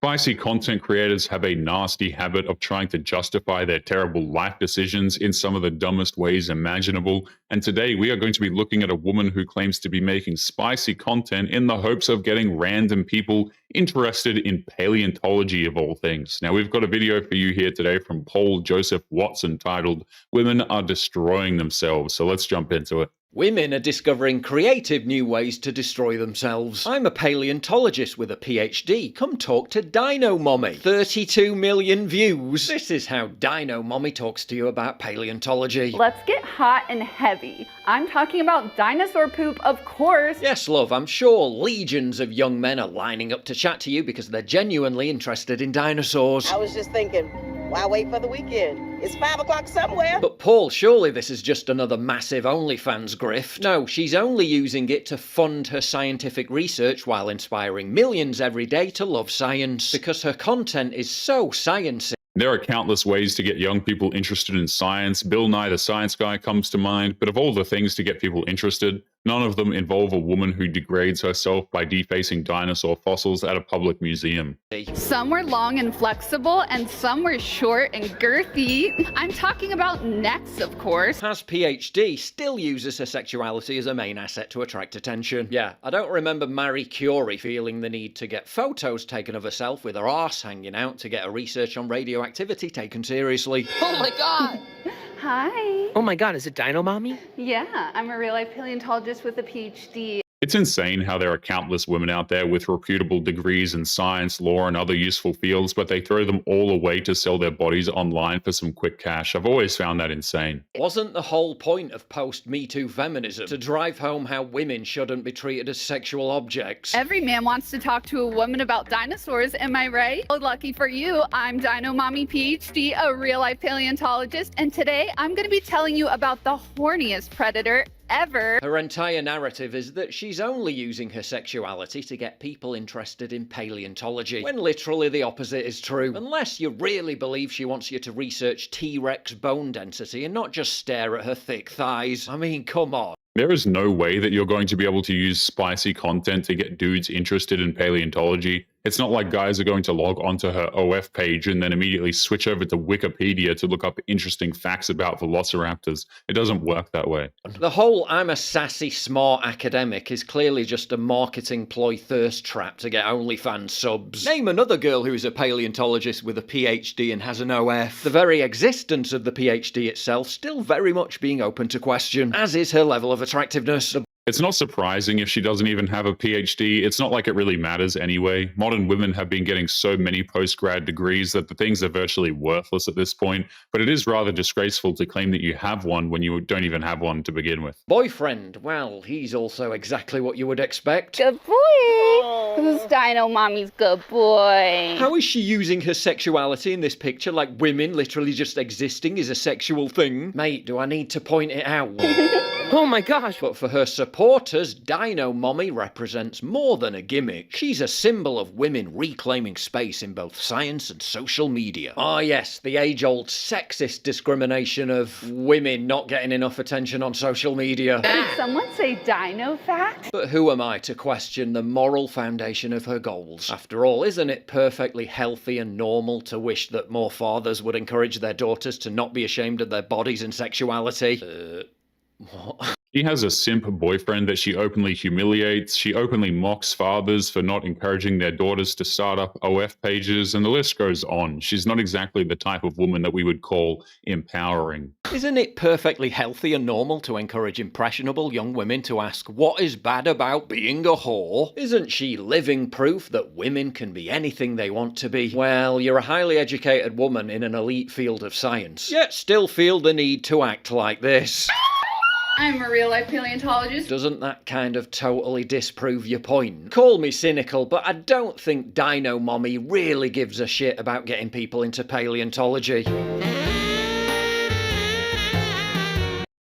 Spicy content creators have a nasty habit of trying to justify their terrible life decisions in some of the dumbest ways imaginable. And today we are going to be looking at a woman who claims to be making spicy content in the hopes of getting random people interested in paleontology of all things. Now, we've got a video for you here today from Paul Joseph Watson titled "Women Are Destroying Themselves." So let's jump into it. Women are discovering creative new ways to destroy themselves. I'm a paleontologist with a PhD. Come talk to Dino Mommy. 32 million views. This is how Dino Mommy talks to you about paleontology. Let's get hot and heavy. I'm talking about dinosaur poop, of course. Yes, love, I'm sure legions of young men are lining up to chat to you because they're genuinely interested in dinosaurs. I was just thinking, why wait for the weekend? It's 5 o'clock somewhere. But Paul, surely this is just another massive OnlyFans grift. No, she's only using it to fund her scientific research while inspiring millions every day to love science. Because her content is so sciencey. There are countless ways to get young people interested in science. Bill Nye the Science Guy comes to mind, but of all the things to get people interested, none of them involve a woman who degrades herself by defacing dinosaur fossils at a public museum. Some were long and flexible, and some were short and girthy. I'm talking about necks, of course. Has PhD still uses her sexuality as a main asset to attract attention. Yeah, I don't remember Marie Curie feeling the need to get photos taken of herself with her arse hanging out to get her research on radioactivity taken seriously. Oh my god! Hi. Oh my god, is it Dino Mommy? Yeah, I'm a real-life paleontologist with a PhD. It's insane how there are countless women out there with reputable degrees in science, law, and other useful fields, but they throw them all away to sell their bodies online for some quick cash. I've always found that insane. Wasn't the whole point of post-Me Too feminism to drive home how women shouldn't be treated as sexual objects? Every man wants to talk to a woman about dinosaurs, am I right? Well, lucky for you, I'm Dino Mommy PhD, a real-life paleontologist, and today I'm going to be telling you about the horniest predator ever. Her entire narrative is that she's only using her sexuality to get people interested in paleontology, when literally the opposite is true. Unless you really believe she wants you to research T-Rex bone density and not just stare at her thick thighs. I mean, come on. There is no way that you're going to be able to use spicy content to get dudes interested in paleontology. It's not like guys are going to log onto her OF page and then immediately switch over to Wikipedia to look up interesting facts about velociraptors. It doesn't work that way. The whole "I'm a sassy, smart academic" is clearly just a marketing ploy thirst trap to get OnlyFans subs. Name another girl who's a paleontologist with a PhD and has an OF. The very existence of the PhD itself still very much being open to question, as is her level of attractiveness. It's not surprising if she doesn't even have a PhD. It's not like it really matters anyway. Modern women have been getting so many post-grad degrees that the things are virtually worthless at this point, but it is rather disgraceful to claim that you have one when you don't even have one to begin with. Boyfriend, well, he's also exactly what you would expect. Good boy. Who's Dino Mommy's good boy? How is she using her sexuality in this picture like women literally just existing is a sexual thing? Mate, do I need to point it out? Oh my gosh! But for her supporters, Dino Mommy represents more than a gimmick. She's a symbol of women reclaiming space in both science and social media. Ah yes, the age-old sexist discrimination of women not getting enough attention on social media. Did someone say dino fact? But who am I to question the moral foundation of her goals? After all, isn't it perfectly healthy and normal to wish that more fathers would encourage their daughters to not be ashamed of their bodies and sexuality? What? She has a simp boyfriend that she openly humiliates. She openly mocks fathers for not encouraging their daughters to start up OF pages, and the list goes on. She's not exactly the type of woman that we would call empowering. Isn't it perfectly healthy and normal to encourage impressionable young women to ask, what is bad about being a whore? Isn't she living proof that women can be anything they want to be? Well, you're a highly educated woman in an elite field of science, yet still feel the need to act like this. I'm a real-life paleontologist. Doesn't that kind of totally disprove your point? Call me cynical, but I don't think Dino Mommy really gives a shit about getting people into paleontology.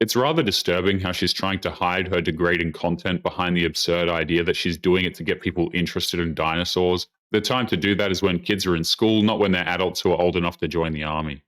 It's rather disturbing how she's trying to hide her degrading content behind the absurd idea that she's doing it to get people interested in dinosaurs. The time to do that is when kids are in school, not when they're adults who are old enough to join the army.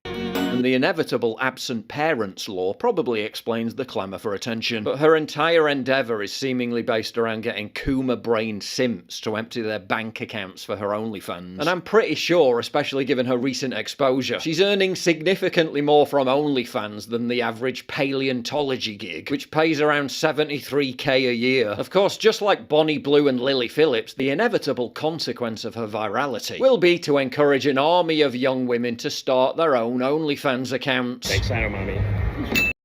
And the inevitable absent parents law probably explains the clamour for attention. But her entire endeavour is seemingly based around getting Kuma-brained simps to empty their bank accounts for her OnlyFans. And I'm pretty sure, especially given her recent exposure, she's earning significantly more from OnlyFans than the average paleontology gig, which pays around 73k a year. Of course, just like Bonnie Blue and Lily Phillips, the inevitable consequence of her virality will be to encourage an army of young women to start their own OnlyFans accounts. Thanks, Dino Mommy.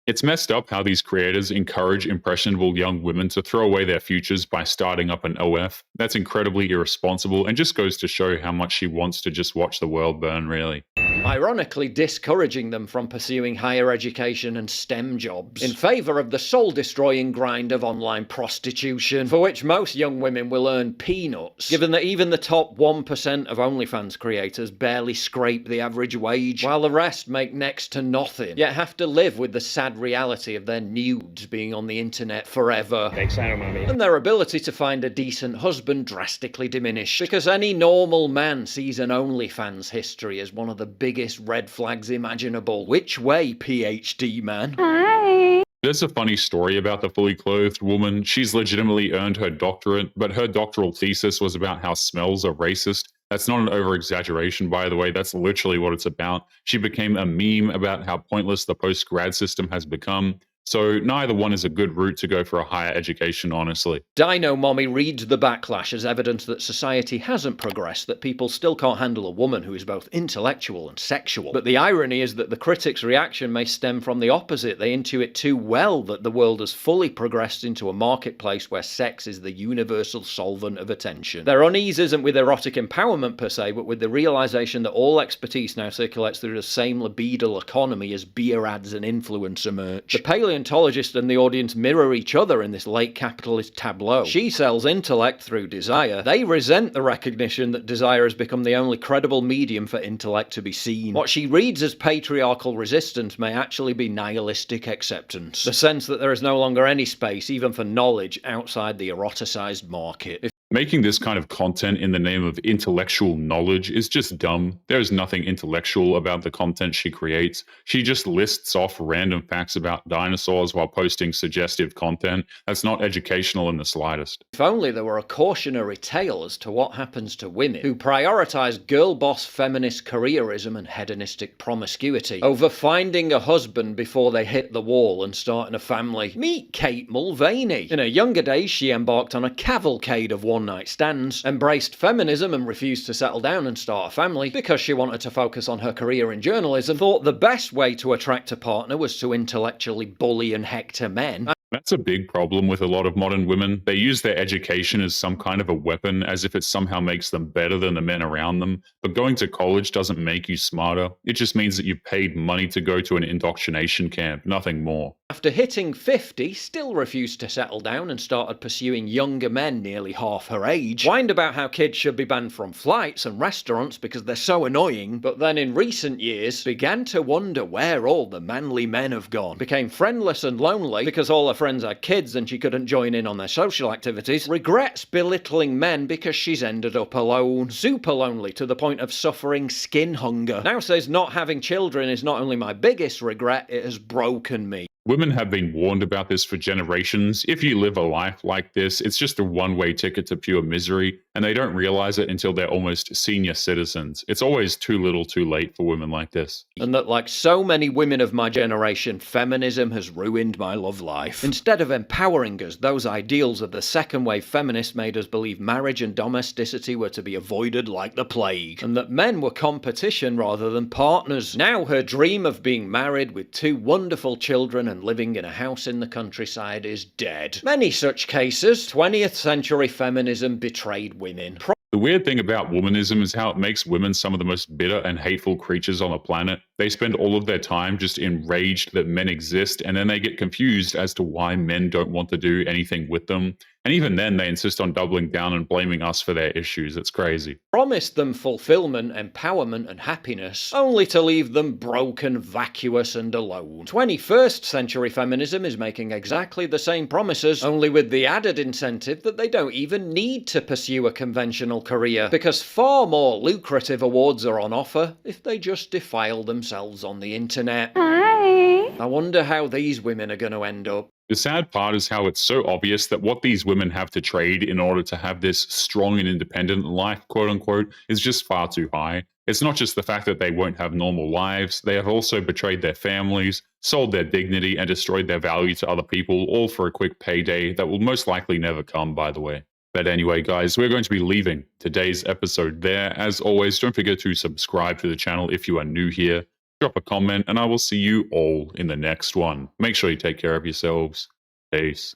It's messed up how these creators encourage impressionable young women to throw away their futures by starting up an OF. That's incredibly irresponsible and just goes to show how much she wants to just watch the world burn, really. Ironically discouraging them from pursuing higher education and STEM jobs in favour of the soul-destroying grind of online prostitution, for which most young women will earn peanuts, given that even the top 1% of OnlyFans creators barely scrape the average wage, while the rest make next to nothing, yet have to live with the sad reality of their nudes being on the internet forever. Thanks, Dino Mommy. And their ability to find a decent husband drastically diminished, because any normal man sees an OnlyFans history as one of the biggest red flags imaginable. Which way, PhD man? Hi. There's a funny story about the fully clothed woman. She's legitimately earned her doctorate, but her doctoral thesis was about how smells are racist. That's not an over-exaggeration, by the way. That's literally what it's about. She became a meme about how pointless the post-grad system has become. So neither one is a good route to go for a higher education, honestly. Dino Mommy reads the backlash as evidence that society hasn't progressed, that people still can't handle a woman who is both intellectual and sexual. But the irony is that the critics' reaction may stem from the opposite. They intuit too well that the world has fully progressed into a marketplace where sex is the universal solvent of attention. Their unease isn't with erotic empowerment per se, but with the realization that all expertise now circulates through the same libidal economy as beer ads and influencer merch. The paleontologist and the audience mirror each other in this late capitalist tableau. She sells intellect through desire. They resent the recognition that desire has become the only credible medium for intellect to be seen. What she reads as patriarchal resistance may actually be nihilistic acceptance. The sense that there is no longer any space, even for knowledge, outside the eroticized market. Making this kind of content in the name of intellectual knowledge is just dumb. There's nothing intellectual about the content she creates. She just lists off random facts about dinosaurs while posting suggestive content. That's not educational in the slightest. If only there were a cautionary tale as to what happens to women who prioritize girl boss feminist careerism and hedonistic promiscuity over finding a husband before they hit the wall and starting a family. Meet Kate Mulvaney. In her younger days, she embarked on a cavalcade of one-night stands, embraced feminism and refused to settle down and start a family because she wanted to focus on her career in journalism, thought the best way to attract a partner was to intellectually bully and hector men. That's a big problem with a lot of modern women. They use their education as some kind of a weapon, as if it somehow makes them better than the men around them. But going to college doesn't make you smarter. It just means that you've paid money to go to an indoctrination camp, nothing more. After hitting 50, still refused to settle down and started pursuing younger men nearly half her age. Whined about how kids should be banned from flights and restaurants because they're so annoying, but then in recent years began to wonder where all the manly men have gone. Became friendless and lonely because all her friends had kids and she couldn't join in on their social activities. Regrets belittling men because she's ended up alone. Super lonely to the point of suffering skin hunger. Now says not having children is not only my biggest regret, it has broken me. Women have been warned about this for generations. If you live a life like this, it's just a one-way ticket to pure misery, and they don't realize it until they're almost senior citizens. It's always too little too late for women like this. And that, like so many women of my generation, feminism has ruined my love life. Instead of empowering us, those ideals of the second-wave feminists made us believe marriage and domesticity were to be avoided like the plague, and that men were competition rather than partners. Now her dream of being married with 2 wonderful children and living in a house in the countryside is dead. Many such cases, 20th century feminism betrayed women. The weird thing about womanism is how it makes women some of the most bitter and hateful creatures on the planet. They spend all of their time just enraged that men exist, and then they get confused as to why men don't want to do anything with them. And even then, they insist on doubling down and blaming us for their issues. It's crazy. Promised them fulfillment, empowerment, and happiness, only to leave them broken, vacuous, and alone. 21st century feminism is making exactly the same promises, only with the added incentive that they don't even need to pursue a conventional career, because far more lucrative awards are on offer if they just defile themselves on the internet. Hi. I wonder how these women are going to end up. The sad part is how it's so obvious that what these women have to trade in order to have this strong and independent life, quote unquote, is just far too high. It's not just the fact that they won't have normal lives, they have also betrayed their families, sold their dignity, and destroyed their value to other people, all for a quick payday that will most likely never come, by the way. But anyway, guys, we're going to be leaving today's episode there. As always, don't forget to subscribe to the channel if you are new here. Drop a comment, and I will see you all in the next one. Make sure you take care of yourselves. Peace.